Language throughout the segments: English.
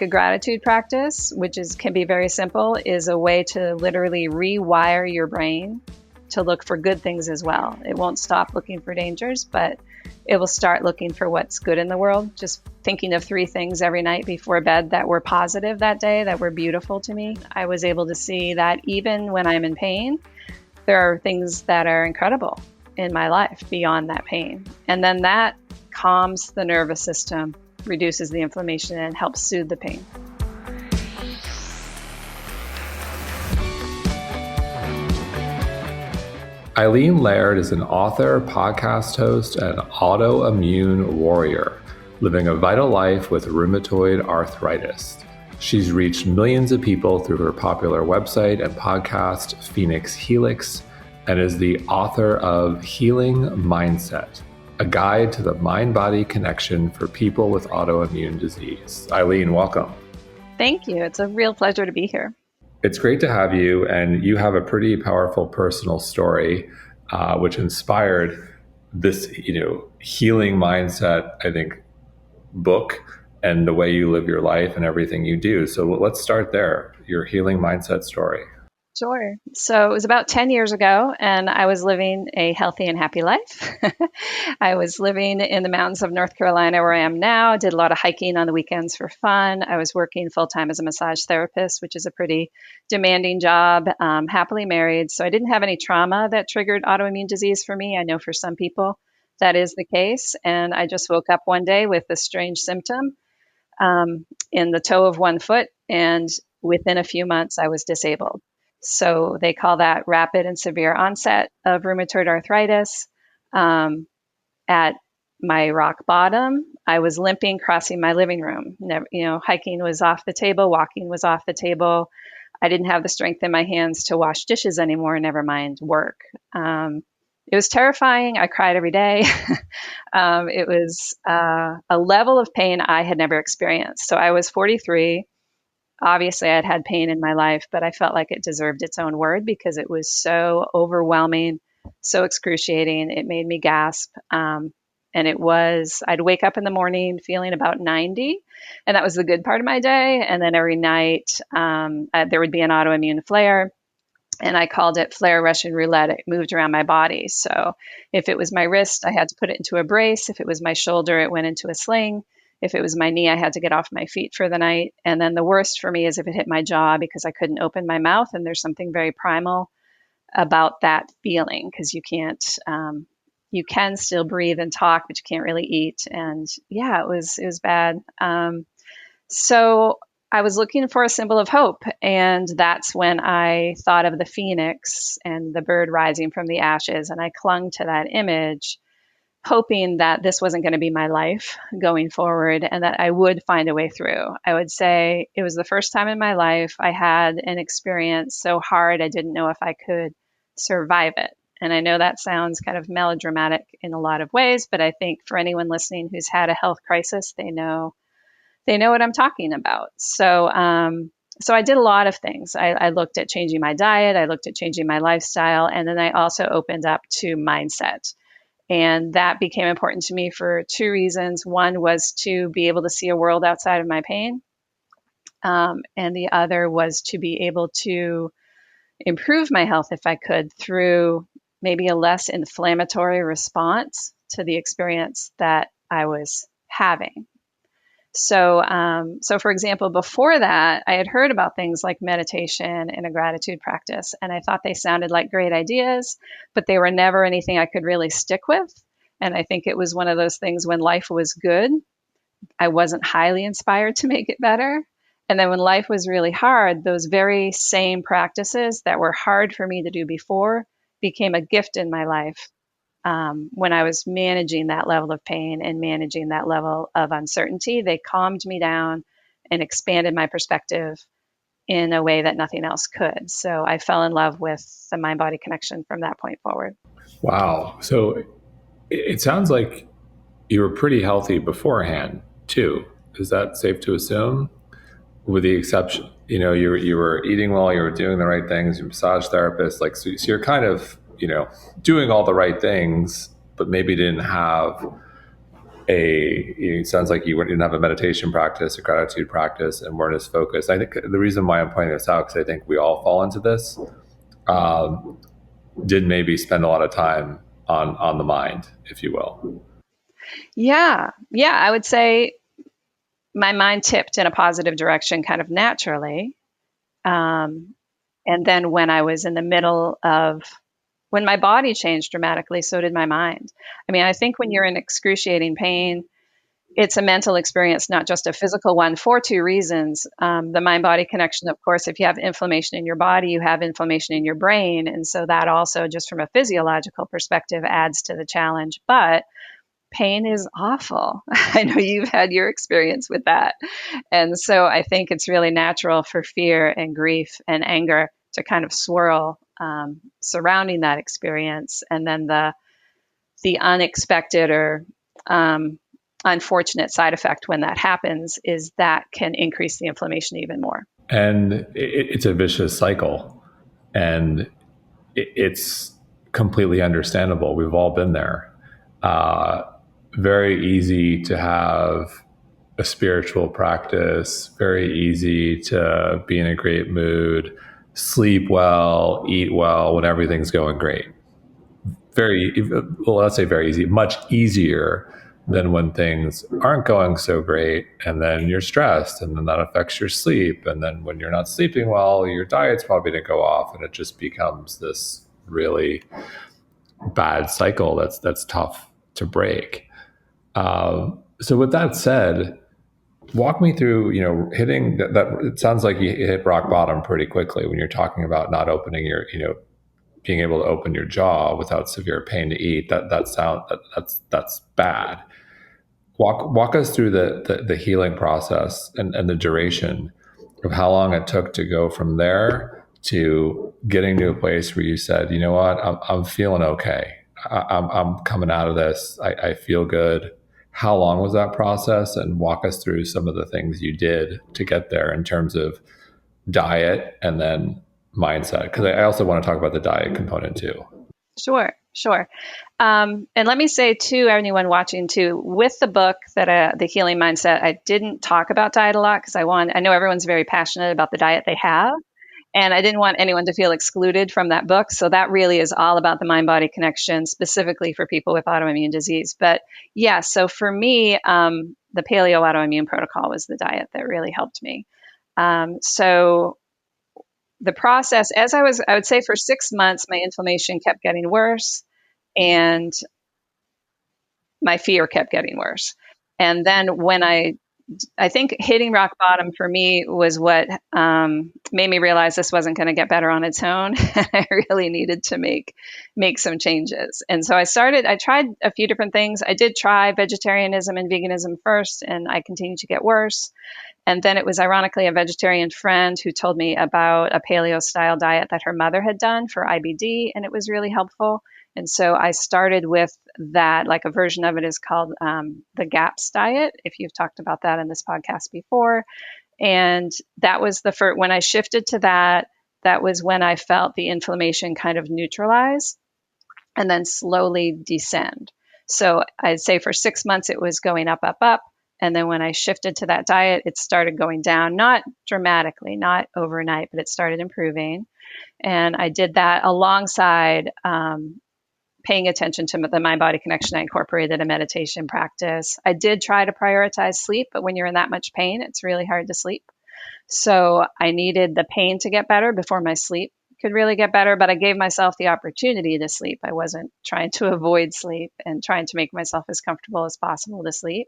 A gratitude practice, can be very simple, is a way to literally rewire your brain to look for good things as well. It won't stop looking for dangers, but it will start looking for what's good in the world. Just thinking of 3 things every night before bed that were positive that day, that were beautiful to me. I was able to see that even when I'm in pain, there are things that are incredible in my life beyond that pain. And then that calms the nervous system, reduces the inflammation, and helps soothe the pain. Eileen Laird is an author, podcast host, and autoimmune warrior, living a vital life with rheumatoid arthritis. She's reached millions of people through her popular website and podcast, Phoenix Helix, and is the author of Healing Mindset, a guide to the mind-body connection for people with autoimmune disease. Eileen, welcome. Thank you. It's a real pleasure to be here. It's great to have you, and you have a pretty powerful personal story, which inspired this, healing mindset, I think, book and the way you live your life and everything you do. So let's start there, your healing mindset story. Sure. So it was about 10 years ago, and I was living a healthy and happy life. I was living in the mountains of North Carolina, where I am now. Did a lot of hiking on the weekends for fun. I was working full-time as a massage therapist, which is a pretty demanding job, happily married. So I didn't have any trauma that triggered autoimmune disease for me. I know for some people that is the case. And I just woke up one day with a strange symptom in the toe of one foot, and within a few months, I was disabled. So they call that rapid and severe onset of rheumatoid arthritis. At my rock bottom, I was limping, crossing my living room. Never, hiking was off the table, walking was off the table. I didn't have the strength in my hands to wash dishes anymore, never mind work. It was terrifying. I cried every day. It was a level of pain I had never experienced. So I was 43. Obviously, I'd had pain in my life, but I felt like it deserved its own word because it was so overwhelming, so excruciating. It made me gasp. And I'd wake up in the morning feeling about 90, and that was the good part of my day. And then every night, there would be an autoimmune flare, and I called it flare Russian roulette. It moved around my body. So if it was my wrist, I had to put it into a brace. If it was my shoulder, it went into a sling. If it was my knee, I had to get off my feet for the night. And then the worst for me is if it hit my jaw, because I couldn't open my mouth. And there's something very primal about that feeling, because you can still breathe and talk, but you can't really eat. And yeah, it was bad. So I was looking for a symbol of hope. And that's when I thought of the phoenix and the bird rising from the ashes. And I clung to that image, hoping that this wasn't going to be my life going forward and that I would find a way through. I would say it was the first time in my life I had an experience so hard I didn't know if I could survive it. And I know that sounds kind of melodramatic in a lot of ways, but I think for anyone listening who's had a health crisis, they know what I'm talking about. So I did a lot of things. I looked at changing my diet. I looked at changing my lifestyle. And then I also opened up to mindset. And that became important to me for 2 reasons. One was to be able to see a world outside of my pain. And the other was to be able to improve my health if I could through maybe a less inflammatory response to the experience that I was having. So for example, before that, I had heard about things like meditation and a gratitude practice, and I thought they sounded like great ideas, but they were never anything I could really stick with. And I think it was one of those things when life was good, I wasn't highly inspired to make it better. And then when life was really hard, those very same practices that were hard for me to do before became a gift in my life. When I was managing that level of pain and managing that level of uncertainty, they calmed me down and expanded my perspective in a way that nothing else could. So I fell in love with the mind-body connection from that point forward. Wow. So it sounds like you were pretty healthy beforehand too. Is that safe to assume? With the exception, you were eating well, you were doing the right things, you're a massage therapist, so you're kind of, doing all the right things, but maybe didn't have it sounds like you didn't have a meditation practice, a gratitude practice, and weren't as focused. I think the reason why I'm pointing this out, because I think we all fall into this, did maybe spend a lot of time on the mind, if you will. Yeah. Yeah. I would say my mind tipped in a positive direction kind of naturally. And then when I was in the middle of, when my body changed dramatically, so did my mind. I mean, I think when you're in excruciating pain, it's a mental experience, not just a physical one, for two reasons. The mind body connection, of course, if you have inflammation in your body, you have inflammation in your brain. And so that also, just from a physiological perspective, adds to the challenge. But pain is awful. I know you've had your experience with that. And so I think it's really natural for fear and grief and anger to kind of swirl surrounding that experience. And then the unexpected or unfortunate side effect when that happens is that can increase the inflammation even more. And it's a vicious cycle. And it's completely understandable. We've all been there. Very easy to have a spiritual practice, very easy to be in a great mood, sleep well, eat well when everything's going great. Let's say very easy, much easier than when things aren't going so great, and then you're stressed, and then that affects your sleep, and then when you're not sleeping well, your diet's probably going to go off, and it just becomes this really bad cycle that's tough to break. So with that said, walk me through, hitting that. It sounds like you hit rock bottom pretty quickly when you're talking about not opening your, being able to open your jaw without severe pain to eat. That's bad. Walk us through the healing process and the duration of how long it took to go from there to getting to a place where you said, you know what, I'm feeling okay. I'm coming out of this. I feel good. How long was that process? And walk us through some of the things you did to get there in terms of diet and then mindset. Because I also want to talk about the diet component too. Sure, sure. And let me say to anyone watching too, with the book the Healing Mindset, I didn't talk about diet a lot because I know everyone's very passionate about the diet they have. And I didn't want anyone to feel excluded from that book. So that really is all about the mind-body connection, specifically for people with autoimmune disease. But yeah, so for me, the paleo autoimmune protocol was the diet that really helped me. So the process, I would say for 6 months, my inflammation kept getting worse and my fear kept getting worse. And then when I think hitting rock bottom for me was what made me realize this wasn't going to get better on its own. I really needed to make some changes. And so I tried a few different things. I did try vegetarianism and veganism first, and I continued to get worse. And then it was ironically a vegetarian friend who told me about a paleo style diet that her mother had done for IBD, and it was really helpful. And so I started with that, like a version of it is called the GAPS diet, if you've talked about that in this podcast before. And that was the first, when I shifted to that, that was when I felt the inflammation kind of neutralize and then slowly descend. So I'd say for 6 months, it was going up, up, up. And then when I shifted to that diet, it started going down, not dramatically, not overnight, but it started improving. And I did that alongside paying attention to the mind-body connection. I incorporated a meditation practice. I did try to prioritize sleep, but when you're in that much pain, it's really hard to sleep. So I needed the pain to get better before my sleep could really get better, but I gave myself the opportunity to sleep. I wasn't trying to avoid sleep and trying to make myself as comfortable as possible to sleep.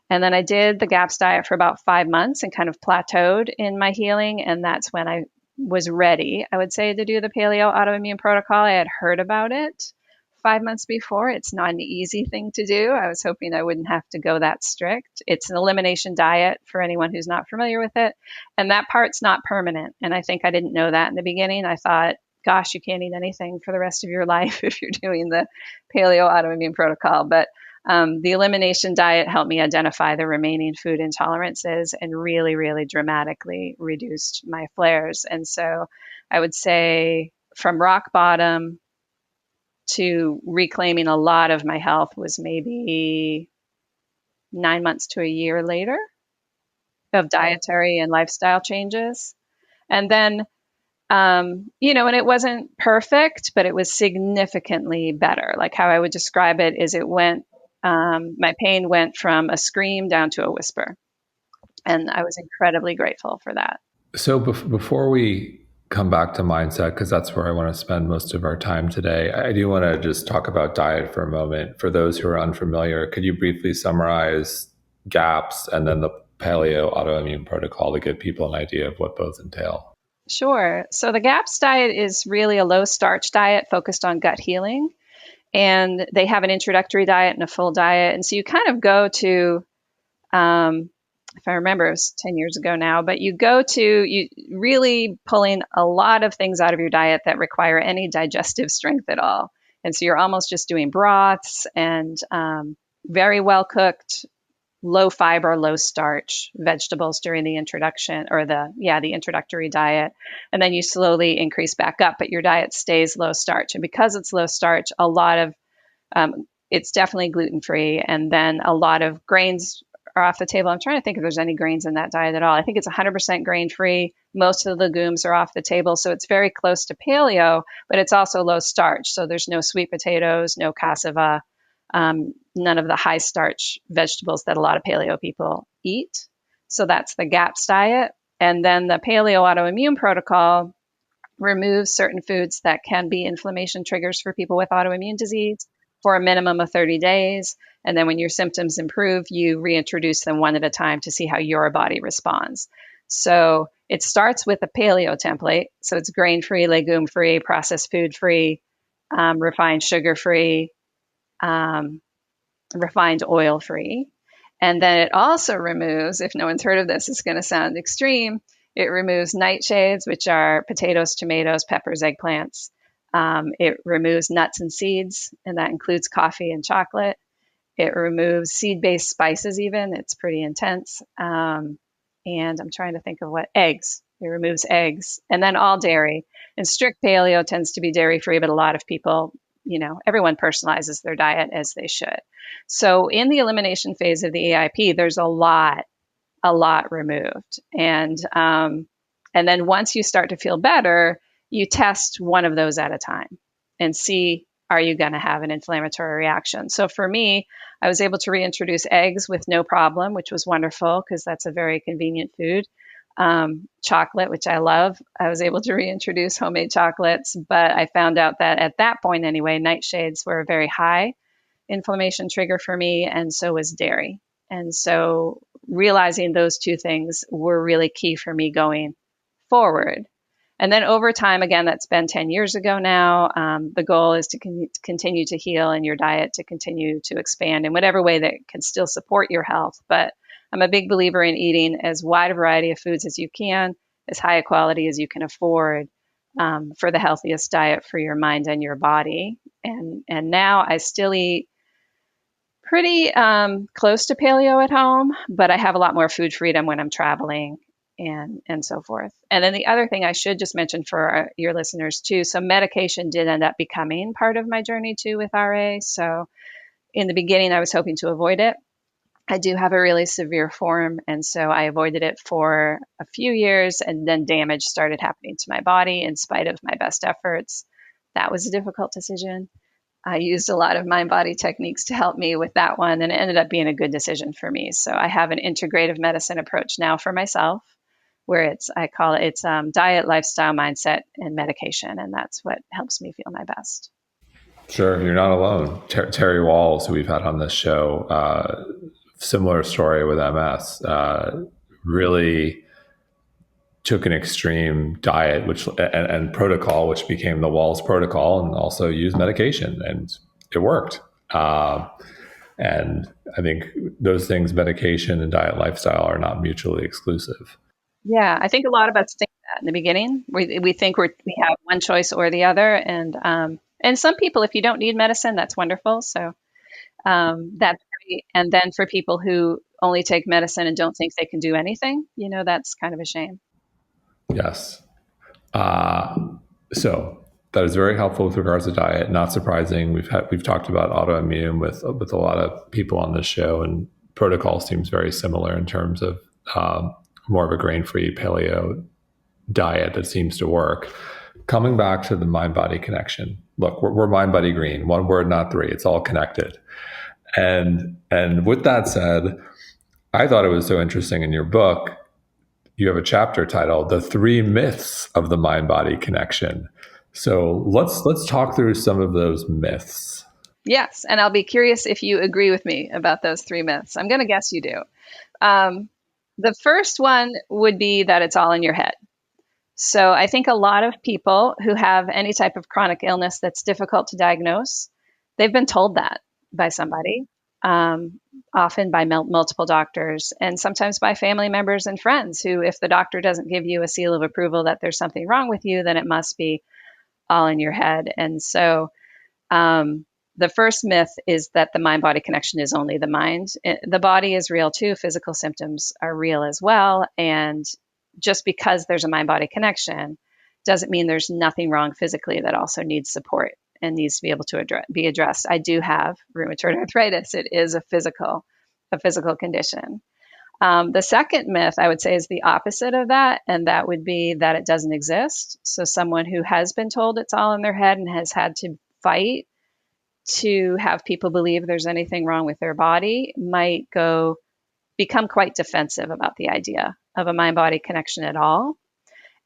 And then I did the GAPS diet for about 5 months and kind of plateaued in my healing. And that's when I was ready, I would say, to do the paleo autoimmune protocol. I had heard about it 5 months before. It's not an easy thing to do. I was hoping I wouldn't have to go that strict. It's an elimination diet for anyone who's not familiar with it. And that part's not permanent. And I think I didn't know that in the beginning. I thought, gosh, you can't eat anything for the rest of your life if you're doing the paleo autoimmune protocol. But the elimination diet helped me identify the remaining food intolerances and really, really dramatically reduced my flares. And so I would say from rock bottom to reclaiming a lot of my health was maybe 9 months to a year later of dietary and lifestyle changes. And then, and it wasn't perfect, but it was significantly better. Like how I would describe it is my pain went from a scream down to a whisper. And I was incredibly grateful for that. So before we come back to mindset, because that's where I want to spend most of our time today, I do want to just talk about diet for a moment. For those who are unfamiliar, could you briefly summarize GAPS and then the paleo autoimmune protocol to give people an idea of what both entail? Sure. So the GAPS diet is really a low starch diet focused on gut healing. And they have an introductory diet and a full diet. And so you kind of go to, if I remember, it was 10 years ago now, but you really pulling a lot of things out of your diet that require any digestive strength at all. And so you're almost just doing broths and very well cooked, low fiber, low starch vegetables during the introduction or the introductory diet. And then you slowly increase back up, but your diet stays low starch. And because it's low starch, a lot of it's definitely gluten-free. And then a lot of grains are off the table. I'm trying to think if there's any grains in that diet at all. I think it's 100% grain-free. Most of the legumes are off the table. So it's very close to paleo, but it's also low starch. So there's no sweet potatoes, no cassava, none of the high starch vegetables that a lot of paleo people eat. So that's the GAPS diet. And then the paleo autoimmune protocol removes certain foods that can be inflammation triggers for people with autoimmune disease for a minimum of 30 days. And then when your symptoms improve, you reintroduce them one at a time to see how your body responds. So it starts with a paleo template. So it's grain-free, legume-free, processed food-free, refined sugar-free, refined oil-free. And then it also removes, if no one's heard of this, it's going to sound extreme, it removes nightshades, which are potatoes, tomatoes, peppers, eggplants. It removes nuts and seeds, and that includes coffee and chocolate. It removes seed-based spices even. It's pretty intense. And I'm trying to think of eggs. It removes eggs. And then all dairy. And strict paleo tends to be dairy-free, but a lot of people, everyone personalizes their diet as they should. So in the elimination phase of the AIP, there's a lot removed. And then once you start to feel better, you test one of those at a time and see, are you going to have an inflammatory reaction? So for me, I was able to reintroduce eggs with no problem, which was wonderful because that's a very convenient food. Chocolate, which I love. I was able to reintroduce homemade chocolates, but I found out that at that point anyway, nightshades were a very high inflammation trigger for me, and so was dairy. And so realizing those two things were really key for me going forward. And then over time, again, that's been 10 years ago now, the goal is to continue to heal and your diet to continue to expand in whatever way that can still support your health. But I'm a big believer in eating as wide a variety of foods as you can, as high a quality as you can afford, for the healthiest diet for your mind and your body. And now I still eat pretty close to paleo at home, but I have a lot more food freedom when I'm traveling and so forth. And then the other thing I should just mention for your listeners too, so medication did end up becoming part of my journey too with RA. So in the beginning, I was hoping to avoid it. I do have a really severe form, and so I avoided it for a few years, and then damage started happening to my body in spite of my best efforts. That was a difficult decision. I used a lot of mind-body techniques to help me with that one, and it ended up being a good decision for me. So I have an integrative medicine approach now for myself, where I call it diet, lifestyle, mindset, and medication, and that's what helps me feel my best. Sure, you're not alone. Terry Walls, who we've had on this show, similar story with MS, really took an extreme diet and protocol, which became the Walls protocol, and also used medication, and it worked. And I think those things, medication and diet, lifestyle, are not mutually exclusive. Yeah, I think a lot of us think that in the beginning. We think we have one choice or the other, and some people, if you don't need medicine, that's wonderful. So that's great. And then for people who only take medicine and don't think they can do anything, that's kind of a shame. Yes. So that is very helpful with regards to diet. Not surprising. We've talked about autoimmune with a lot of people on this show, and protocol seems very similar in terms of more of a grain-free paleo diet that seems to work. Coming back to the mind-body connection, look, we're mind-body-green, one word, not three. It's all connected. And with that said, I thought it was so interesting in your book, you have a chapter titled "The Three Myths of the Mind-Body Connection." So let's talk through some of those myths. Yes, and I'll be curious if you agree with me about those three myths. I'm going to guess you do. Um, the first one would be that it's all in your head. So I think a lot of people who have any type of chronic illness that's difficult to diagnose, they've been told that by somebody, often by multiple doctors, and sometimes by family members and friends who, if the doctor doesn't give you a seal of approval that there's something wrong with you, then it must be all in your head. And so the first myth is that the mind-body connection is only the mind. The body is real too. Physical symptoms are real as well. And just because there's a mind-body connection doesn't mean there's nothing wrong physically that also needs support and needs to be able to be addressed. I do have rheumatoid arthritis. It is a physical condition. The second myth, I would say, is the opposite of that, and that would be that it doesn't exist. So someone who has been told it's all in their head and has had to fight to have people believe there's anything wrong with their body might become quite defensive about the idea of a mind-body connection at all,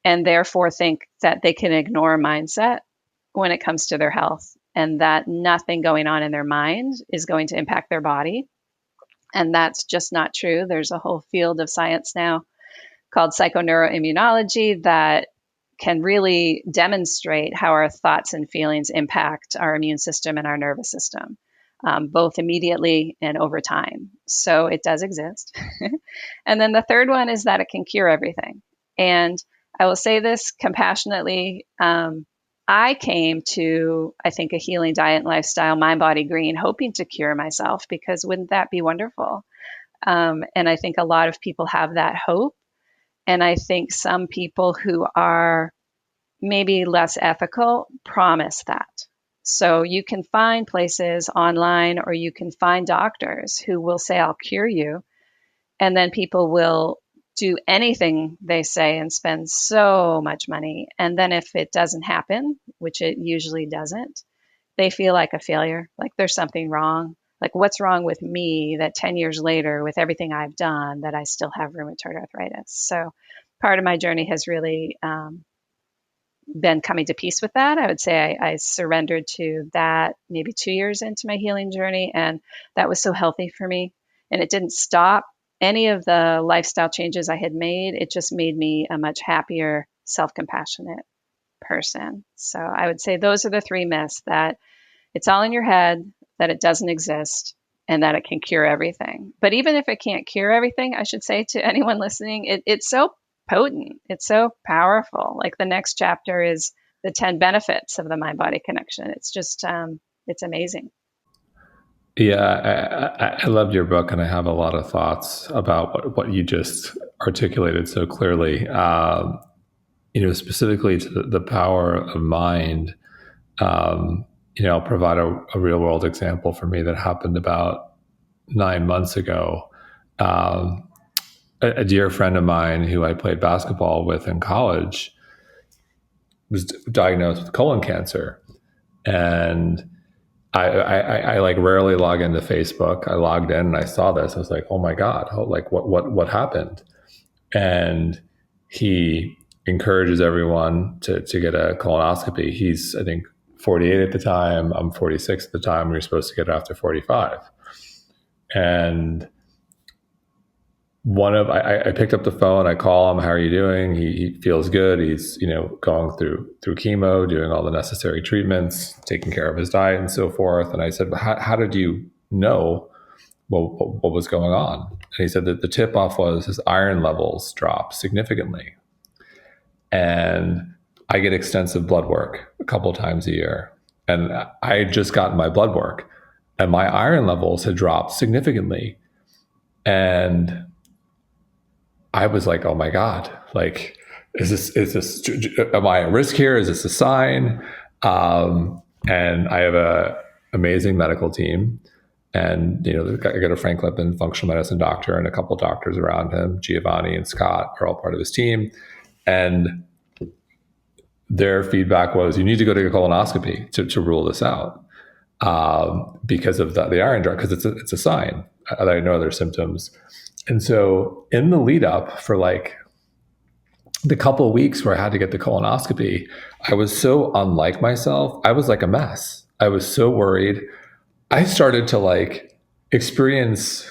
and therefore think that they can ignore mindset when it comes to their health, and that nothing going on in their mind is going to impact their body. And that's just not true. There's a whole field of science now called psychoneuroimmunology that can really demonstrate how our thoughts and feelings impact our immune system and our nervous system, both immediately and over time. So it does exist. And then the third one is that it can cure everything. And I will say this compassionately. I came to, I think, a healing diet and lifestyle, mind, body, green, hoping to cure myself, because wouldn't that be wonderful? And I think a lot of people have that hope. And I think some people who are maybe less ethical promise that. So you can find places online, or you can find doctors who will say, I'll cure you. And then people will do anything they say and spend so much money. And then if it doesn't happen, which it usually doesn't, they feel like a failure, like there's something wrong. Like, what's wrong with me that 10 years later, with everything I've done, that I still have rheumatoid arthritis? So part of my journey has really been coming to peace with that. I would say I surrendered to that maybe 2 years into my healing journey, and that was so healthy for me. And it didn't stop any of the lifestyle changes I had made. It just made me a much happier, self-compassionate person. So I would say those are the three myths: that it's all in your head, that it doesn't exist, and that it can cure everything. But even if it can't cure everything, I should say to anyone listening, it's so potent. It's so powerful. Like, the next chapter is the 10 benefits of the mind-body connection. It's just, it's amazing. Yeah, I loved your book, and I have a lot of thoughts about what you just articulated so clearly. Specifically to the power of mind. I'll provide a real world example for me that happened about 9 months ago. A dear friend of mine who I played basketball with in college was diagnosed with colon cancer, and I like rarely log into Facebook. I logged in and I saw this. I was like, oh my God, like what happened? And he encourages everyone to get a colonoscopy. He's, I think, 48 at the time. I'm 46 at the time. We were supposed to get it after 45. And I picked up the phone. I call him. How are you doing? He feels good. He's, going through chemo, doing all the necessary treatments, taking care of his diet and so forth. And I said, how did you know what was going on? And he said that the tip off was his iron levels dropped significantly. And I get extensive blood work a couple times a year. And I had just gotten my blood work, and my iron levels had dropped significantly. And I was like, oh my God, like, is this, am I at risk here? Is this a sign? And I have an amazing medical team. And, I got a Frank Lippin functional medicine doctor and a couple doctors around him. Giovanni and Scott are all part of his team. And their feedback was, you need to go to a colonoscopy to rule this out, because of the iron drug, because it's a sign that I know their symptoms. And so in the lead up for like the couple of weeks where I had to get the colonoscopy, I was so unlike myself. I was like a mess. I was so worried. I started to like experience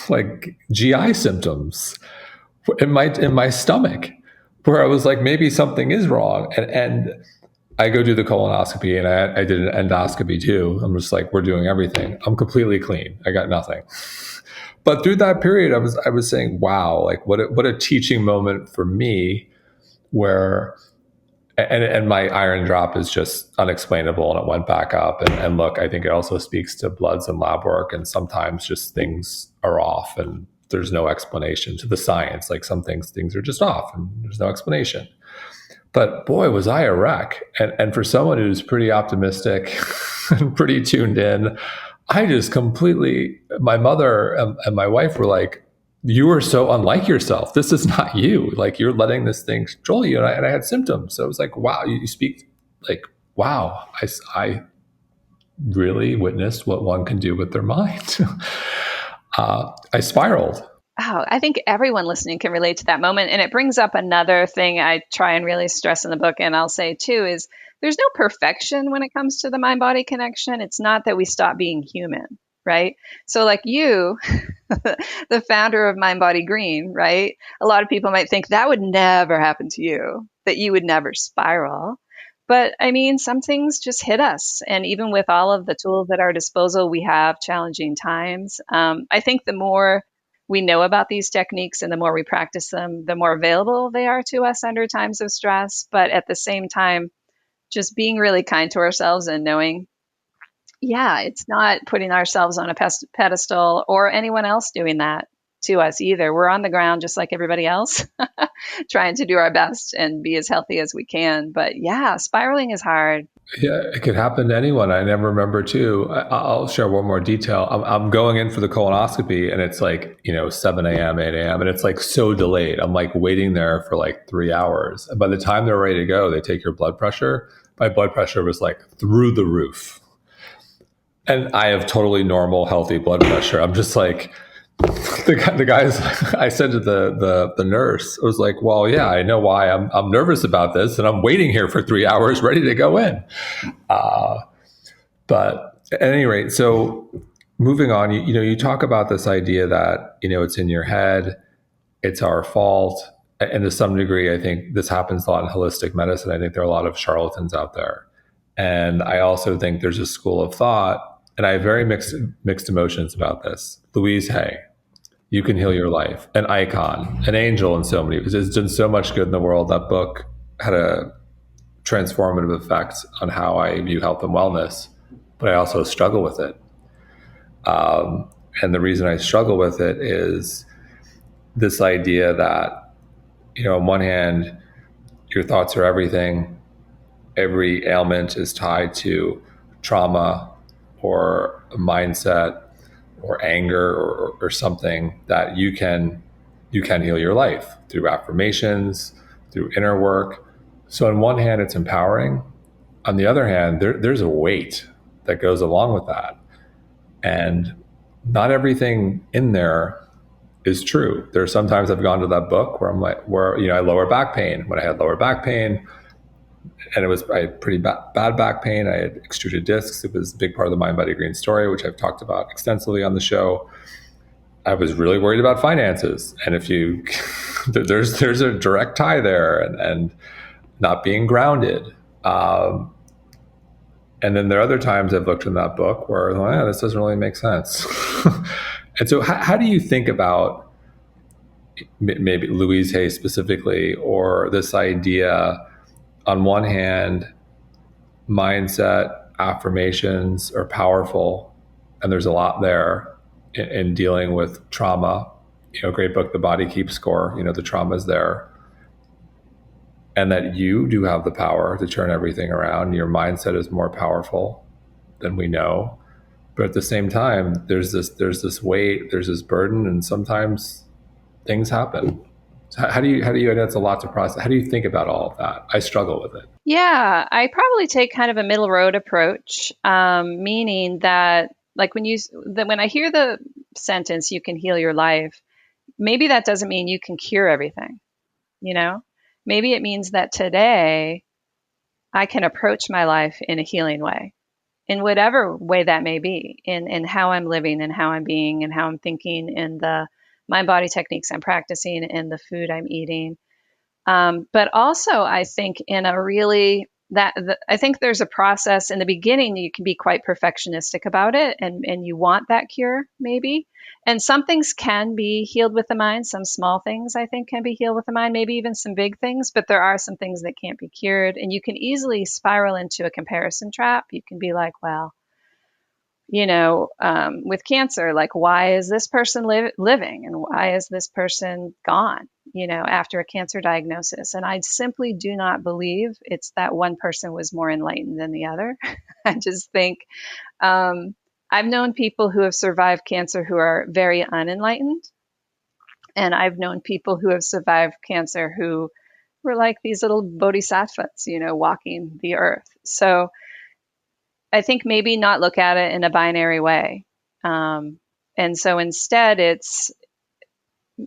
like GI symptoms in my stomach, where I was like, maybe something is wrong. And I go do the colonoscopy, and I did an endoscopy too. I'm just like, we're doing everything. I'm completely clean. I got nothing. But through that period, I was saying, wow, like what a teaching moment for me, where and my iron drop is just unexplainable, and it went back up. And look, I think it also speaks to bloods and lab work, and sometimes just things are off, and there's no explanation to the science. Like some things are just off, and there's no explanation. But boy, was I a wreck. And for someone who's pretty optimistic and pretty tuned in, I just completely, my mother and my wife were like, you are so unlike yourself. This is not you. Like, you're letting this thing control you. And I had symptoms. So it was like, wow, you speak like, wow, I really witnessed what one can do with their mind. I spiraled. Oh, I think everyone listening can relate to that moment. And it brings up another thing I try and really stress in the book, and I'll say too, is there's no perfection when it comes to the mind-body connection. It's not that we stop being human, right? So like you, the founder of mindbodygreen, right? A lot of people might think that would never happen to you, that you would never spiral. But I mean, some things just hit us. And even with all of the tools at our disposal, we have challenging times. I think the more we know about these techniques and the more we practice them, the more available they are to us under times of stress. But at the same time, just being really kind to ourselves and knowing, yeah, it's not putting ourselves on a pedestal or anyone else doing that to us either. We're on the ground just like everybody else, trying to do our best and be as healthy as we can. But yeah, spiraling is hard. Yeah, it could happen to anyone. I never remember too. I'll share one more detail. I'm going in for the colonoscopy, and it's like, 7 a.m., 8 a.m., and it's like so delayed. I'm like waiting there for like 3 hours. And by the time they're ready to go, they take your blood pressure. My blood pressure was like through the roof. And I have totally normal, healthy blood pressure. I'm just like, the guys, I said to the nurse, I was like, well, yeah, I know why I'm nervous about this, and I'm waiting here for 3 hours ready to go in. But at any rate, so moving on, you talk about this idea that, it's in your head, it's our fault. And to some degree, I think this happens a lot in holistic medicine. I think there are a lot of charlatans out there. And I also think there's a school of thought, and I have very mixed emotions about this. Louise Hay, You Can Heal Your Life, an icon, an angel in so many ways. It's done so much good in the world. That book had a transformative effect on how I view health and wellness, but I also struggle with it. And the reason I struggle with it is this idea that, on one hand, your thoughts are everything. Every ailment is tied to trauma or a mindset or anger or something that you can heal your life through affirmations, through inner work. So on one hand, it's empowering. On the other hand, there's a weight that goes along with that. And not everything in there is true. There are sometimes I've gone to that book where I'm like, I had lower back pain. When I had lower back pain, and I had pretty bad back pain. I had extruded discs. It was a big part of the mindbodygreen story, which I've talked about extensively on the show. I was really worried about finances. And if there's a direct tie there, and not being grounded. And then there are other times I've looked in that book where, this doesn't really make sense. And so how do you think about maybe Louise Hay specifically, or this idea, on one hand, mindset, affirmations are powerful, and there's a lot there in dealing with trauma. Great book, The Body Keeps Score. The trauma is there. And that you do have the power to turn everything around. Your mindset is more powerful than we know. But at the same time, there's this weight, there's this burden, and sometimes things happen. So how do you, I know it's a lot to process. How do you think about all of that? I struggle with it. Yeah, I probably take kind of a middle road approach, meaning that like when I hear the sentence, you can heal your life, maybe that doesn't mean you can cure everything, you know? Maybe it means that today I can approach my life in a healing way, in whatever way that may be, in how I'm living and how I'm being and how I'm thinking, in the mind body techniques I'm practicing, in the food I'm eating. But also, I think in a really I think there's a process in the beginning. You can be quite perfectionistic about it, and you want that cure maybe. And some things can be healed with the mind. Some small things I think can be healed with the mind. Maybe even some big things. But there are some things that can't be cured, and you can easily spiral into a comparison trap. You can be like, well, with cancer, like, why is this person living and why is this person gone, after a cancer diagnosis? And I simply do not believe it's that one person was more enlightened than the other. I just think I've known people who have survived cancer who are very unenlightened. And I've known people who have survived cancer who were like these little bodhisattvas, walking the earth. So I think maybe not look at it in a binary way. And so instead,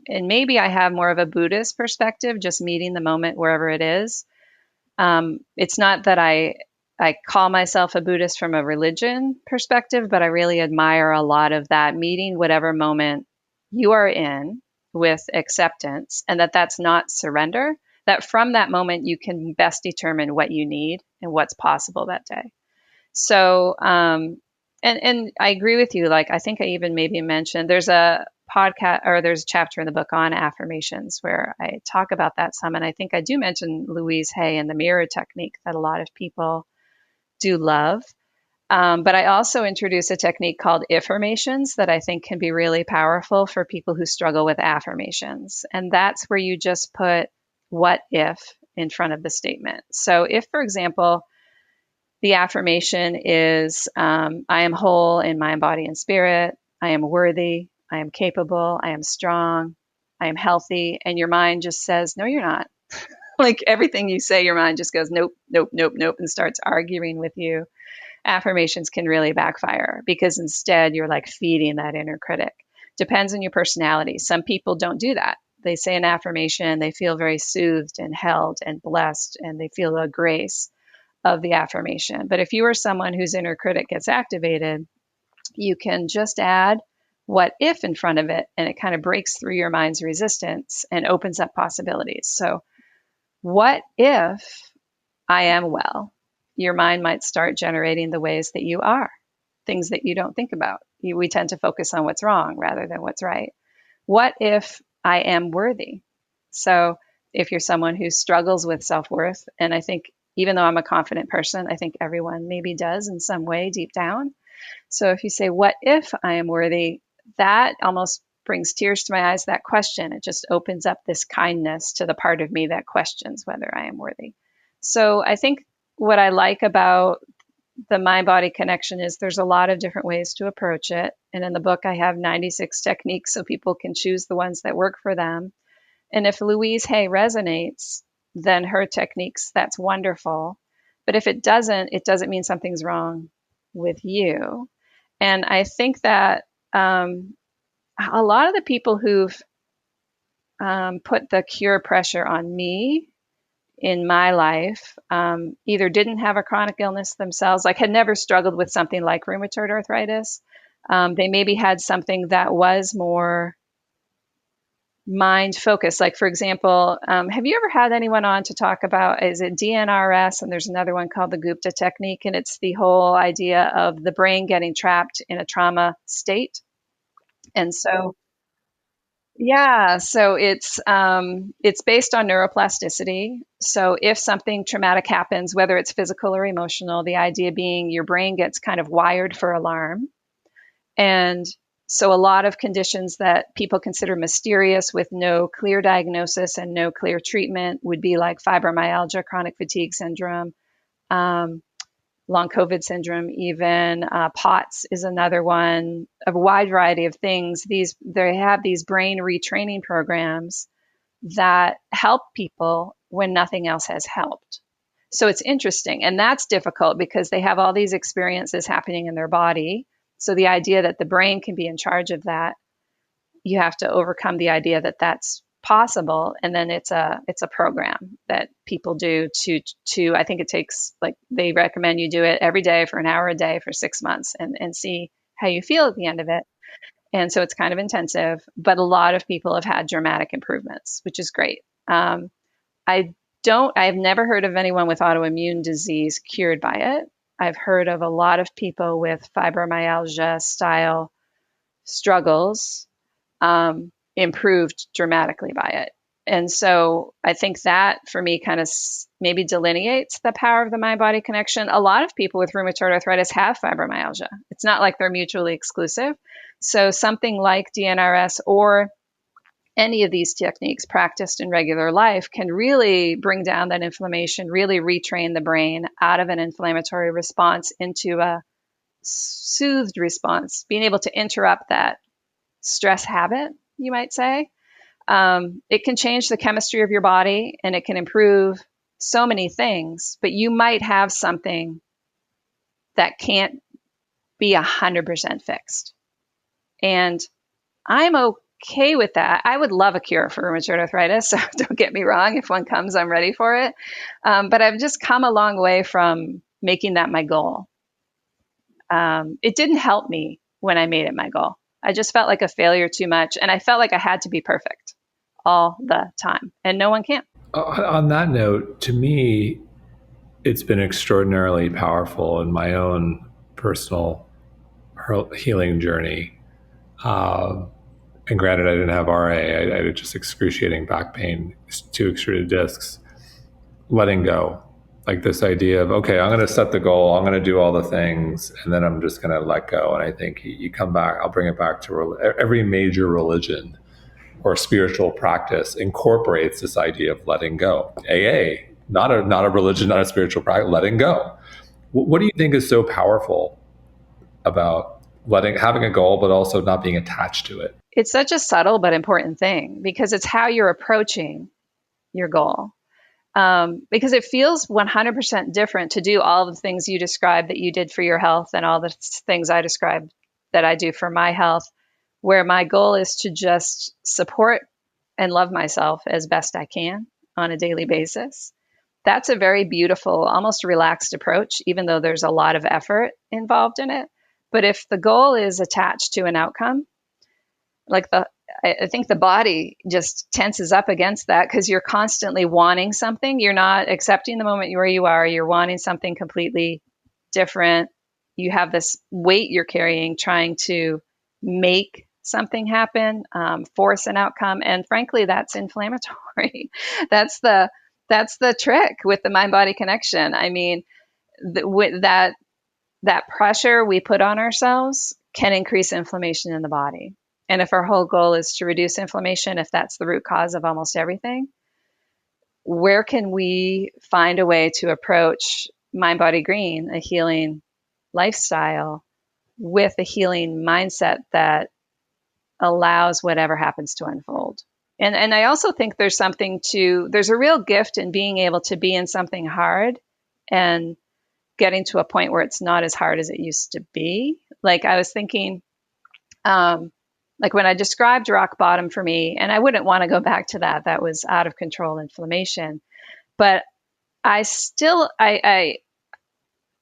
and maybe I have more of a Buddhist perspective, just meeting the moment wherever it is. It's not that I call myself a Buddhist from a religion perspective, but I really admire a lot of that, meeting whatever moment you are in with acceptance, and that's not surrender, that from that moment you can best determine what you need and what's possible that day. So, and I agree with you. Like, I think I even maybe mentioned there's a podcast, or there's a chapter in the book on affirmations where I talk about that some. And I think I do mention Louise Hay and the mirror technique that a lot of people do love. But I also introduce a technique called Affirmations that I think can be really powerful for people who struggle with affirmations. And that's where you just put what if in front of the statement. So if, for example, the affirmation is, I am whole in mind, body, and spirit. I am worthy. I am capable. I am strong. I am healthy. And your mind just says, no, you're not. Like everything you say, your mind just goes, nope, nope, nope, nope, and starts arguing with you. Affirmations can really backfire because instead you're like feeding that inner critic. Depends on your personality. Some people don't do that. They say an affirmation, they feel very soothed and held and blessed, and they feel a grace of the affirmation. But if you are someone whose inner critic gets activated, you can just add what if in front of it, and it kind of breaks through your mind's resistance and opens up possibilities. So, what if I am well? Your mind might start generating the ways that you are, things that you don't think about. We tend to focus on what's wrong rather than what's right. What if I am worthy? So, if you're someone who struggles with self-worth, and I think even though I'm a confident person, I think everyone maybe does in some way deep down. So if you say, what if I am worthy? That almost brings tears to my eyes, that question. It just opens up this kindness to the part of me that questions whether I am worthy. So I think what I like about the mind-body connection is there's a lot of different ways to approach it. And in the book, I have 96 techniques so people can choose the ones that work for them. And if Louise Hay resonates, then her techniques, that's wonderful. But if it doesn't mean something's wrong with you. And I think that a lot of the people who've put the cure pressure on me in my life either didn't have a chronic illness themselves, like had never struggled with something like rheumatoid arthritis. They maybe had something that was more mind focus. Like, for example, have you ever had anyone on to talk about, is it DNRS? And there's another one called the Gupta technique. And it's the whole idea of the brain getting trapped in a trauma state. And so, yeah, so it's based on neuroplasticity. So if something traumatic happens, whether it's physical or emotional, the idea being your brain gets kind of wired for alarm. And so a lot of conditions that people consider mysterious with no clear diagnosis and no clear treatment would be like fibromyalgia, chronic fatigue syndrome, long COVID syndrome, even POTS is another one, a wide variety of things. They have these brain retraining programs that help people when nothing else has helped. So it's interesting. And that's difficult because they have all these experiences happening in their body. So the idea that the brain can be in charge of that, you have to overcome the idea that that's possible. And then it's a program that people do to I think it takes, like, they recommend you do it every day for an hour a day for 6 months and see how you feel at the end of it. And so it's kind of intensive, but a lot of people have had dramatic improvements, which is great. I've never heard of anyone with autoimmune disease cured by it. I've heard of a lot of people with fibromyalgia style struggles improved dramatically by it. And so I think that for me kind of maybe delineates the power of the mind-body connection. A lot of people with rheumatoid arthritis have fibromyalgia. It's not like they're mutually exclusive. So something like DNRS or any of these techniques practiced in regular life can really bring down that inflammation, really retrain the brain out of an inflammatory response into a soothed response, being able to interrupt that stress habit, you might say. It can change the chemistry of your body and it can improve so many things, but you might have something that can't be 100% fixed. And I'm okay with that. I would love a cure for rheumatoid arthritis, so don't get me wrong. If one comes, I'm ready for it. But I've just come a long way from making that my goal. It didn't help me when I made it my goal. I just felt like a failure too much, and I felt like I had to be perfect all the time, and no one can. On that note, to me, it's been extraordinarily powerful in my own personal healing journey. And granted, I didn't have RA. I had just excruciating back pain, 2 extruded discs. Letting go, like this idea of, okay, I'm going to set the goal, I'm going to do all the things, and then I'm just going to let go. And I think you come back, I'll bring it back to every major religion or spiritual practice incorporates this idea of letting go. AA, not a religion, not a spiritual practice, letting go. What do you think is so powerful about having a goal, but also not being attached to it? It's such a subtle but important thing because it's how you're approaching your goal. Because it feels 100% different to do all the things you described that you did for your health and all the things I described that I do for my health, where my goal is to just support and love myself as best I can on a daily basis. That's a very beautiful, almost relaxed approach, even though there's a lot of effort involved in it. But if the goal is attached to an outcome, I think the body just tenses up against that because you're constantly wanting something. You're not accepting the moment where you are. You're wanting something completely different. You have this weight you're carrying, trying to make something happen, force an outcome. And frankly, that's inflammatory. That's the trick with the mind-body connection. I mean, with that pressure we put on ourselves can increase inflammation in the body. And if our whole goal is to reduce inflammation, if that's the root cause of almost everything, where can we find a way to approach mindbodygreen, a healing lifestyle, with a healing mindset that allows whatever happens to unfold? And I also think there's a real gift in being able to be in something hard and getting to a point where it's not as hard as it used to be. Like I was thinking, like when I described rock bottom for me, and I wouldn't want to go back to that was out of control inflammation, but I'm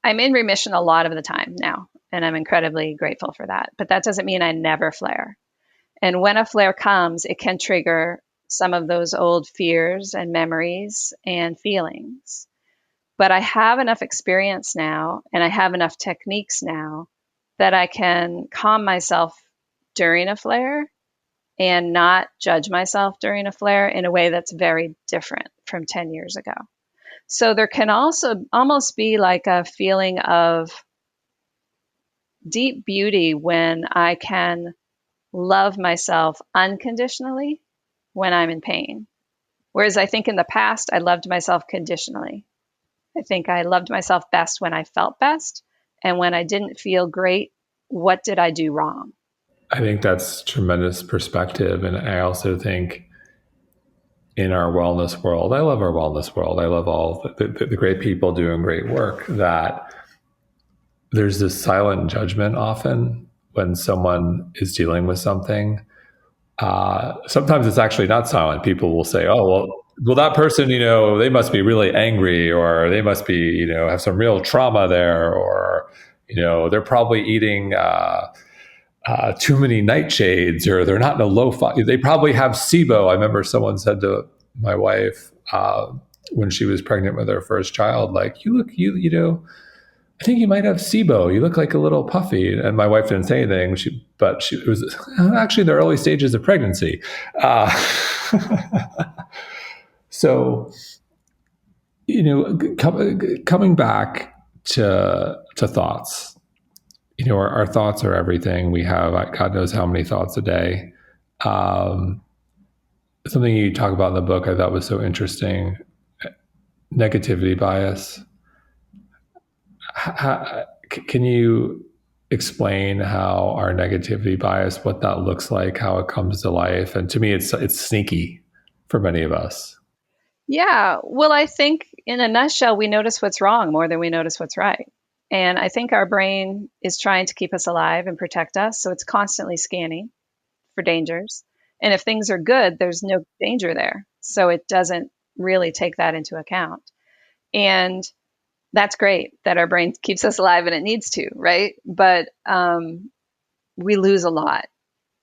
in remission a lot of the time now, and I'm incredibly grateful for that. But that doesn't mean I never flare. And when a flare comes, it can trigger some of those old fears and memories and feelings. But I have enough experience now, and I have enough techniques now that I can calm myself during a flare and not judge myself during a flare in a way that's very different from 10 years ago. So there can also almost be like a feeling of deep beauty when I can love myself unconditionally when I'm in pain. Whereas I think in the past, I loved myself conditionally. I think I loved myself best when I felt best. And when I didn't feel great, what did I do wrong? I think that's tremendous perspective. And I also think in our wellness world, I love our wellness world. I love all the great people doing great work, that there's this silent judgment often when someone is dealing with something. Sometimes it's actually not silent. People will say, "Oh, well, that person, they must be really angry, or they must be, have some real trauma there, or, they're probably eating too many nightshades, or they're not in a they probably have SIBO." I remember someone said to my wife when she was pregnant with her first child, like, I think you might have SIBO. You look like a little puffy. And my wife didn't say anything. It was actually the early stages of pregnancy. Uh, so, coming back to thoughts, our thoughts are everything. We have God knows how many thoughts a day. Something you talk about in the book I thought was so interesting: negativity bias. Can you explain how our negativity bias, what that looks like, how it comes to life? And to me, it's sneaky for many of us. Yeah, well, I think in a nutshell, we notice what's wrong more than we notice what's right. And I think our brain is trying to keep us alive and protect us. So it's constantly scanning for dangers. And if things are good, there's no danger there. So it doesn't really take that into account. And that's great that our brain keeps us alive and it needs to, right? But we lose a lot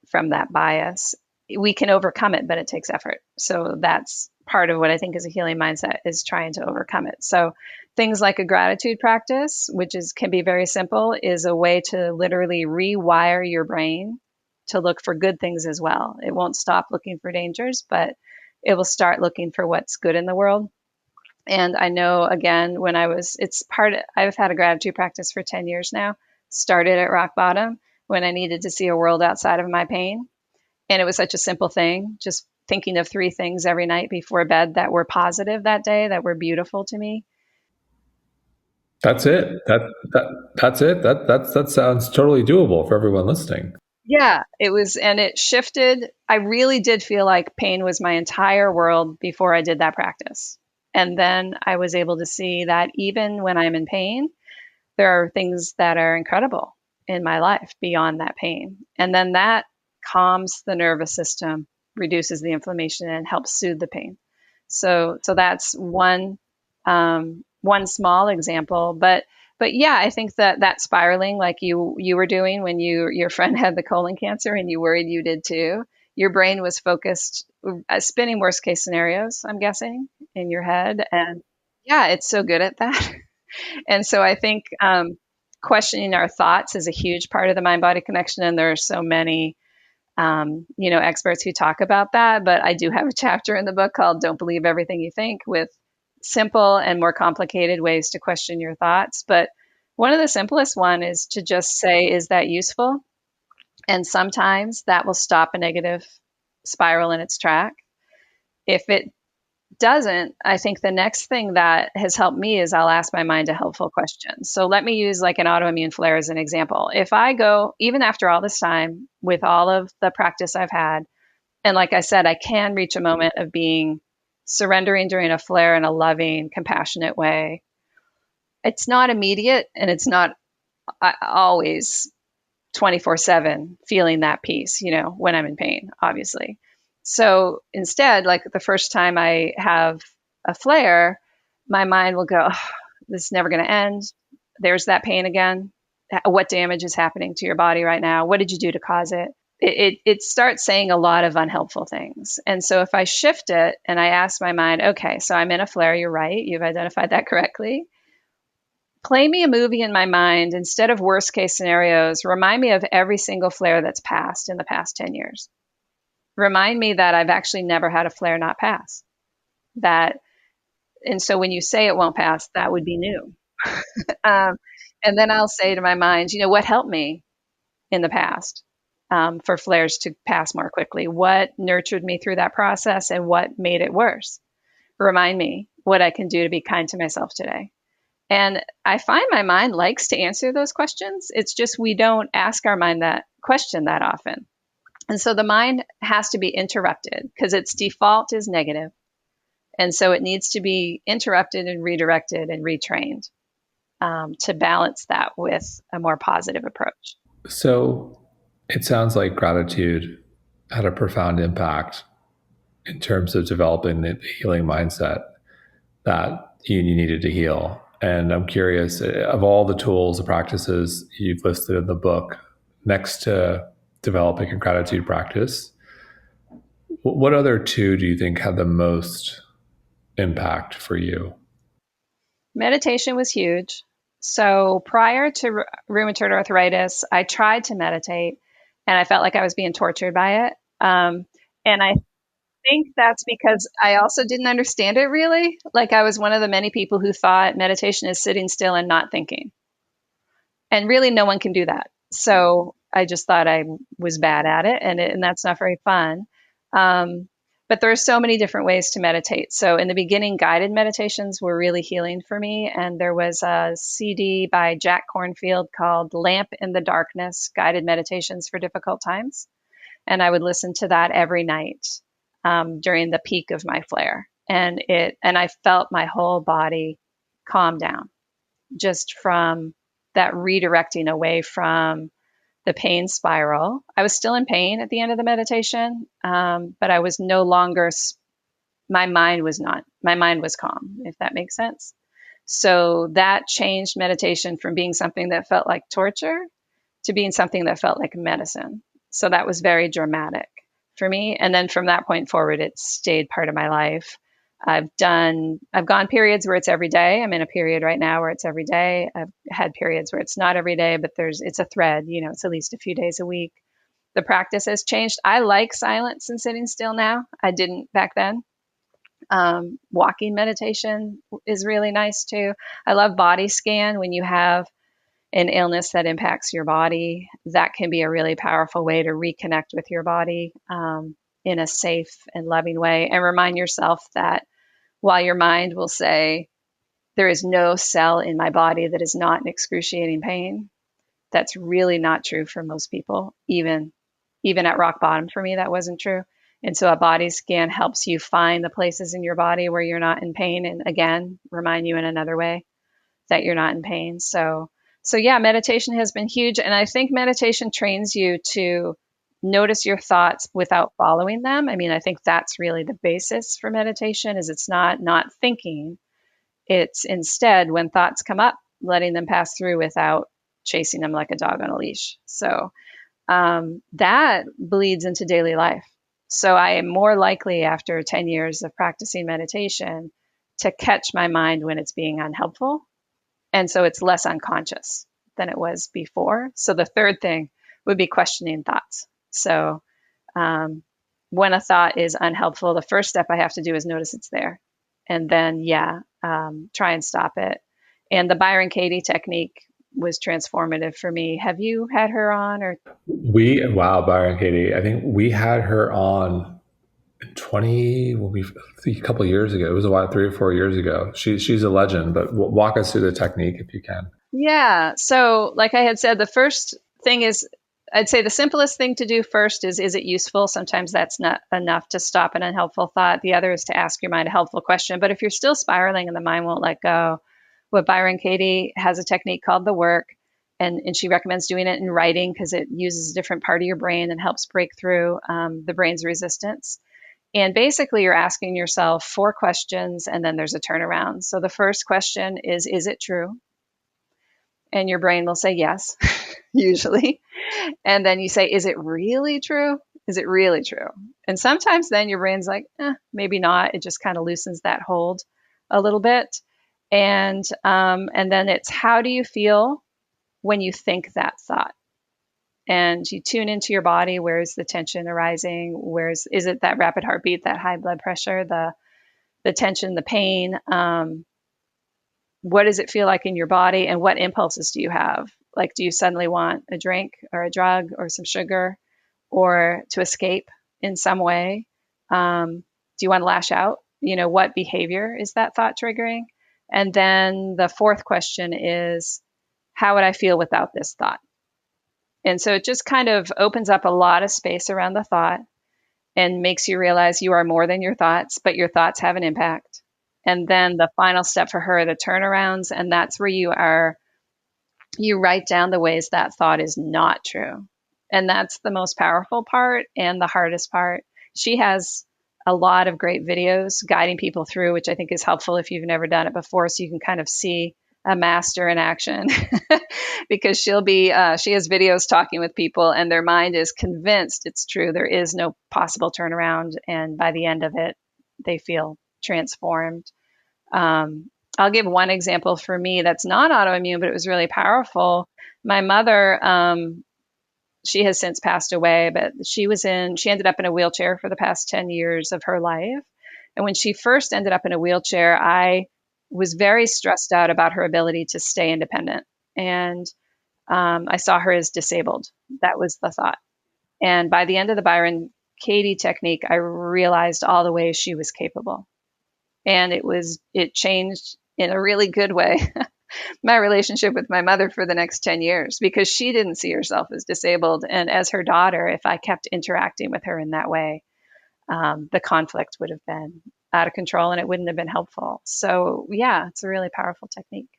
from that bias. We can overcome it, but it takes effort. So that's part of what I think is a healing mindset, is trying to overcome it. So things like a gratitude practice, which can be very simple, is a way to literally rewire your brain to look for good things as well. It won't stop looking for dangers, but it will start looking for what's good in the world. And I know, again, I've had a gratitude practice for 10 years now, started at rock bottom when I needed to see a world outside of my pain. And it was such a simple thing, just thinking of 3 things every night before bed that were positive that day, that were beautiful to me. That's it. That's it. That sounds totally doable for everyone listening. Yeah, and it shifted. I really did feel like pain was my entire world before I did that practice. And then I was able to see that even when I'm in pain, there are things that are incredible in my life beyond that pain. And then that calms the nervous system, reduces the inflammation, and helps soothe the pain. So that's one small example. But yeah, I think that spiraling, like you were doing when your friend had the colon cancer and you worried you did too. Your brain was focused, spinning worst case scenarios, I'm guessing, in your head. And yeah, it's so good at that. And so I think questioning our thoughts is a huge part of the mind body connection. And there are so many, experts who talk about that. But I do have a chapter in the book called "Don't Believe Everything You Think," with simple and more complicated ways to question your thoughts. But one of the simplest one is to just say, "Is that useful?" And sometimes that will stop a negative spiral in its track. If it doesn't, I think the next thing that has helped me is I'll ask my mind a helpful question. So let me use like an autoimmune flare as an example. If I go, even after all this time, with all of the practice I've had, and like I said, I can reach a moment of being surrendering during a flare in a loving, compassionate way. It's not immediate and it's not always 24/7 feeling that peace, when I'm in pain, obviously. So instead, like the first time I have a flare, my mind will go, oh, this is never going to end. There's that pain again. What damage is happening to your body right now? What did you do to cause it? It starts saying a lot of unhelpful things. And so if I shift it and I ask my mind, okay, so I'm in a flare, you're right, you've identified that correctly. Play me a movie in my mind. Instead of worst case scenarios, remind me of every single flare that's passed in the past 10 years. Remind me that I've actually never had a flare not pass. And so when you say it won't pass, that would be new. And then I'll say to my mind, what helped me in the past for flares to pass more quickly? What nurtured me through that process and what made it worse? Remind me what I can do to be kind to myself today. And I find my mind likes to answer those questions. It's just we don't ask our mind that question that often. And so the mind has to be interrupted because its default is negative. And so it needs to be interrupted and redirected and retrained to balance that with a more positive approach. So it sounds like gratitude had a profound impact in terms of developing the healing mindset that you needed to heal. And I'm curious, of all the tools, the practices you've listed in the book, next to developing a gratitude practice, what other two do you think had the most impact for you? Meditation was huge. So prior to rheumatoid arthritis, I tried to meditate and I felt like I was being tortured by it. And I think that's because I also didn't understand it really. Like I was one of the many people who thought meditation is sitting still and not thinking. And really, no one can do that. So I just thought I was bad at it, and that's not very fun. Um, but there are so many different ways to meditate. So in the beginning, guided meditations were really healing for me. And there was a CD by Jack Cornfield called Lamp in the Darkness, Guided Meditations for Difficult Times. And I would listen to that every night during the peak of my flare. And I felt my whole body calm down just from that redirecting away from the pain spiral. I was still in pain at the end of the meditation, but I was no longer, my mind was not, my mind was calm, if that makes sense. So that changed meditation from being something that felt like torture to being something that felt like medicine. So that was very dramatic for me. And then from that point forward, it stayed part of my life. I've gone periods where it's every day. I'm in a period right now where it's every day. I've had periods where it's not every day, but it's a thread, it's at least a few days a week. The practice has changed. I like silence and sitting still now. I didn't back then. Walking meditation is really nice too. I love body scan when you have an illness that impacts your body. That can be a really powerful way to reconnect with your body in a safe and loving way and remind yourself that while your mind will say, there is no cell in my body that is not in excruciating pain, that's really not true for most people. Even at rock bottom for me, that wasn't true. And so a body scan helps you find the places in your body where you're not in pain. And again, remind you in another way that you're not in pain. So yeah, meditation has been huge. And I think meditation trains you to notice your thoughts without following them. I mean, I think that's really the basis for meditation is it's not thinking. It's instead when thoughts come up, letting them pass through without chasing them like a dog on a leash. So that bleeds into daily life. So I am more likely after 10 years of practicing meditation to catch my mind when it's being unhelpful. And so it's less unconscious than it was before. So the third thing would be questioning thoughts. So when a thought is unhelpful, the first step I have to do is notice it's there. And then, try and stop it. And the Byron Katie technique was transformative for me. Have you had her on or? Wow, Byron Katie. I think we had her on a couple of years ago. It was a while, 3 or 4 years ago. She's a legend, but walk us through the technique if you can. Yeah. So like I had said, the first thing is, I'd say the simplest thing to do first is it useful? Sometimes that's not enough to stop an unhelpful thought. The other is to ask your mind a helpful question. But if you're still spiraling and the mind won't let go, what Byron Katie has a technique called the work, and she recommends doing it in writing because it uses a different part of your brain and helps break through the brain's resistance. And basically, you're asking yourself 4 questions, and then there's a turnaround. So the first question is it true? And your brain will say yes, usually. And then you say, is it really true? Is it really true? And sometimes then your brain's like, maybe not. It just kind of loosens that hold a little bit. And then it's how do you feel when you think that thought? And you tune into your body. Where's the tension arising? Is it that rapid heartbeat, that high blood pressure, the tension, the pain? What does it feel like in your body? And what impulses do you have? Like, do you suddenly want a drink or a drug or some sugar or to escape in some way? Do you want to lash out? What behavior is that thought triggering? And then the fourth question is, how would I feel without this thought? And so it just kind of opens up a lot of space around the thought and makes you realize you are more than your thoughts, but your thoughts have an impact. And then the final step for her, the turnarounds, and that's where you write down the ways that thought is not true. And that's the most powerful part and the hardest part. She has a lot of great videos guiding people through, which I think is helpful if you've never done it before, so you can kind of see a master in action. Because she has videos talking with people and their mind is convinced it's true. There is no possible turnaround. And by the end of it, they feel transformed. I'll give one example for me that's not autoimmune, but it was really powerful. My mother, she has since passed away, but she ended up in a wheelchair for the past 10 years of her life. And when she first ended up in a wheelchair, I was very stressed out about her ability to stay independent. And I saw her as disabled. That was the thought. And by the end of the Byron Katie technique, I realized all the ways she was capable. And it changed in a really good way my relationship with my mother for the next 10 years, because she didn't see herself as disabled. And as her daughter, if I kept interacting with her in that way, the conflict would have been out of control and it wouldn't have been helpful. So yeah, it's a really powerful technique.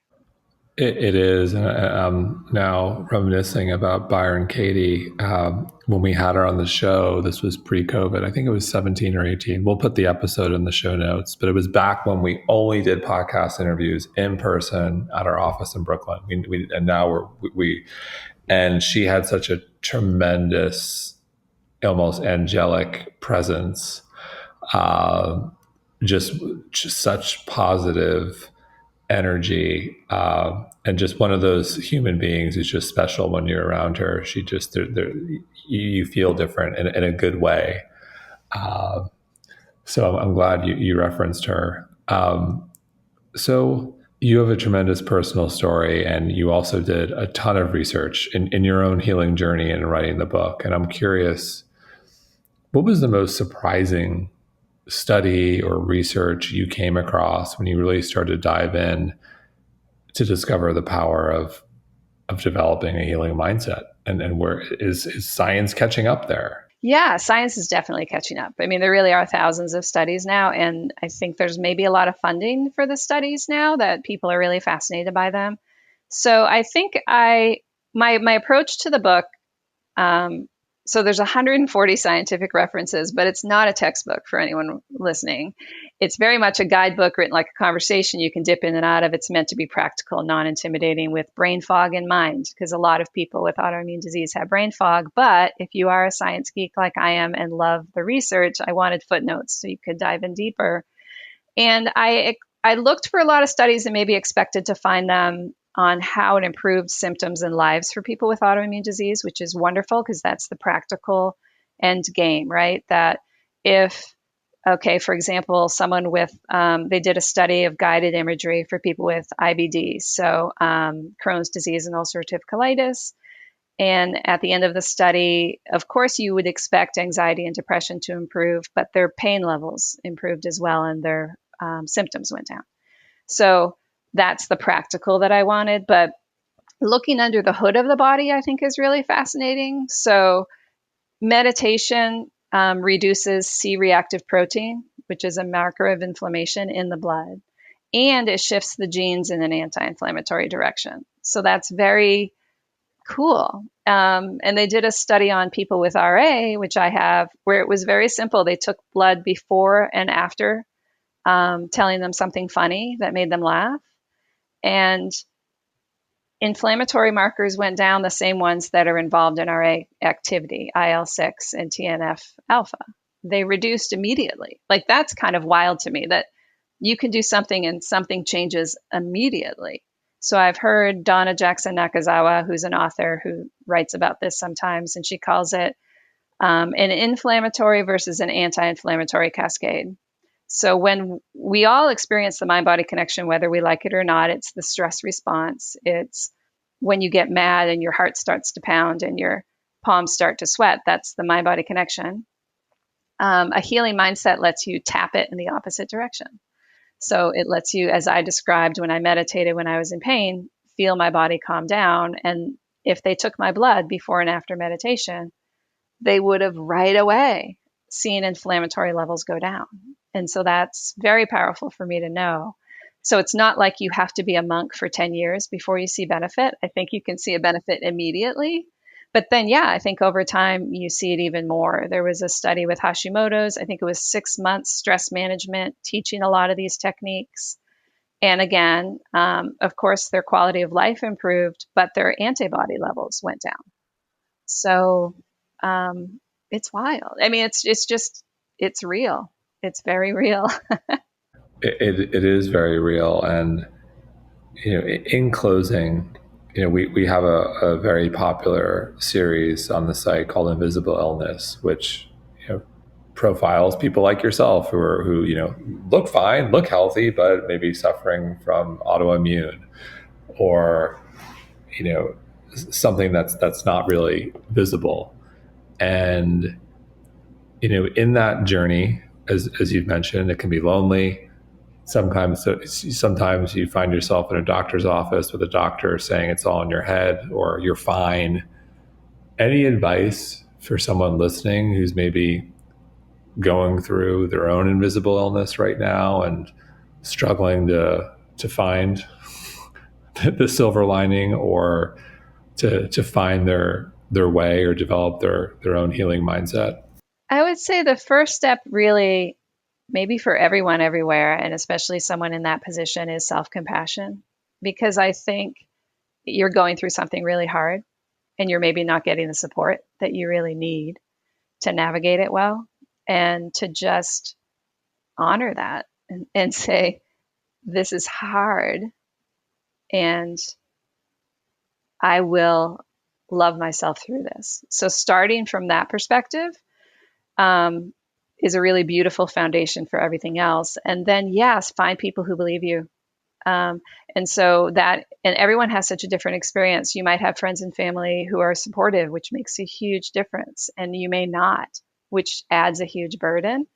It is. And I'm now reminiscing about Byron Katie. When we had her on the show, this was pre-COVID. I think it was 17 or 18. We'll put the episode in the show notes. But it was back when we only did podcast interviews in person at our office in Brooklyn. And now and she had such a tremendous, almost angelic presence. Just such positive energy, and just one of those human beings who's just special when you're around her. She just, you feel different in a good way. So I'm glad you referenced her. So you have a tremendous personal story, and you also did a ton of research in your own healing journey and writing the book. And I'm curious, what was the most surprising study or research you came across when you really started to dive in to discover the power of developing a healing mindset? And where is science catching up there? Yeah, science is definitely catching up. I mean, there really are thousands of studies now, and I think there's maybe a lot of funding for the studies now that people are really fascinated by them. So I think my approach to the book, so there's 140 scientific references, but it's not a textbook for anyone listening. It's very much a guidebook written like a conversation you can dip in and out of. It's meant to be practical, non-intimidating, with brain fog in mind, because a lot of people with autoimmune disease have brain fog. But if you are a science geek like I am and love the research, I wanted footnotes so you could dive in deeper. And I looked for a lot of studies and maybe expected to find them on how it improved symptoms and lives for people with autoimmune disease, which is wonderful because that's the practical end game, right? That for example, someone with, they did a study of guided imagery for people with IBD, so Crohn's disease and ulcerative colitis. And at the end of the study, of course, you would expect anxiety and depression to improve, but their pain levels improved as well, and their symptoms went down. So that's the practical that I wanted. But looking under the hood of the body, I think, is really fascinating. So meditation reduces C-reactive protein, which is a marker of inflammation in the blood, and it shifts the genes in an anti-inflammatory direction. So that's very cool. And they did a study on people with RA, which I have, where it was very simple. They took blood before and after, telling them something funny that made them laugh. And inflammatory markers went down, the same ones that are involved in RA activity, IL-6 and TNF alpha. They reduced immediately. Like, that's kind of wild to me, that you can do something and something changes immediately. So I've heard Donna Jackson Nakazawa, who's an author who writes about this sometimes, and she calls it an inflammatory versus an anti-inflammatory cascade. So when we all experience the mind-body connection, whether we like it or not, it's the stress response. It's when you get mad and your heart starts to pound and your palms start to sweat. That's the mind-body connection. A healing mindset lets you tap it in the opposite direction. So it lets you, as I described when I meditated when I was in pain, feel my body calm down. And if they took my blood before and after meditation, they would have right away seen inflammatory levels go down. And so that's very powerful for me to know. So it's not like you have to be a monk for 10 years before you see benefit. I think you can see a benefit immediately. But then, yeah, I think over time you see it even more. There was a study with Hashimoto's. I think it was 6 months stress management, teaching a lot of these techniques. And again, of course, their quality of life improved, but their antibody levels went down. So it's wild. I mean, it's just it's real. It's very real. It is very real. And in closing, we have a very popular series on the site called Invisible Illness, which profiles people like yourself who look fine, look healthy, but maybe suffering from autoimmune or something that's not really visible. And in that journey, as you've mentioned, it can be lonely. Sometimes you find yourself in a doctor's office with a doctor saying it's all in your head or you're fine. Any advice for someone listening who's maybe going through their own invisible illness right now and struggling to find the silver lining or to find their way or develop their own healing mindset? I would say the first step, really, maybe for everyone everywhere, and especially someone in that position, is self-compassion. Because I think you're going through something really hard and you're maybe not getting the support that you really need to navigate it well, and to just honor that and say, this is hard and I will love myself through this. So starting from that perspective is a really beautiful foundation for everything else. And then, yes, find people who believe you. And so that, and everyone has such a different experience. You might have friends and family who are supportive, which makes a huge difference. And you may not, which adds a huge burden.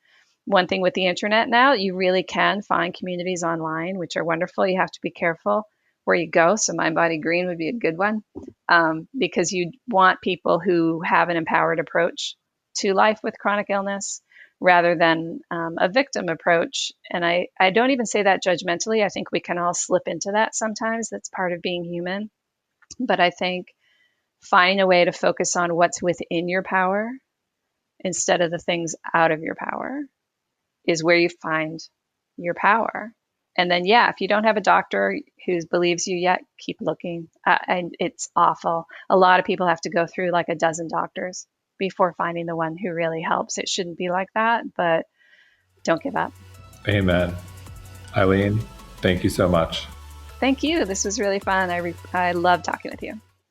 One thing with the internet now, you really can find communities online, which are wonderful. You have to be careful where you go. So mindbodygreen would be a good one, because you want people who have an empowered approach to life with chronic illness rather than a victim approach. And I don't even say that judgmentally. I think we can all slip into that sometimes. That's part of being human. But I think finding a way to focus on what's within your power instead of the things out of your power is where you find your power. And then, yeah, if you don't have a doctor who believes you yet, keep looking. And it's awful. A lot of people have to go through like a dozen doctors before finding the one who really helps. It shouldn't be like that, but don't give up. Amen. Eileen, thank you so much. Thank you. This was really fun. I love talking with you.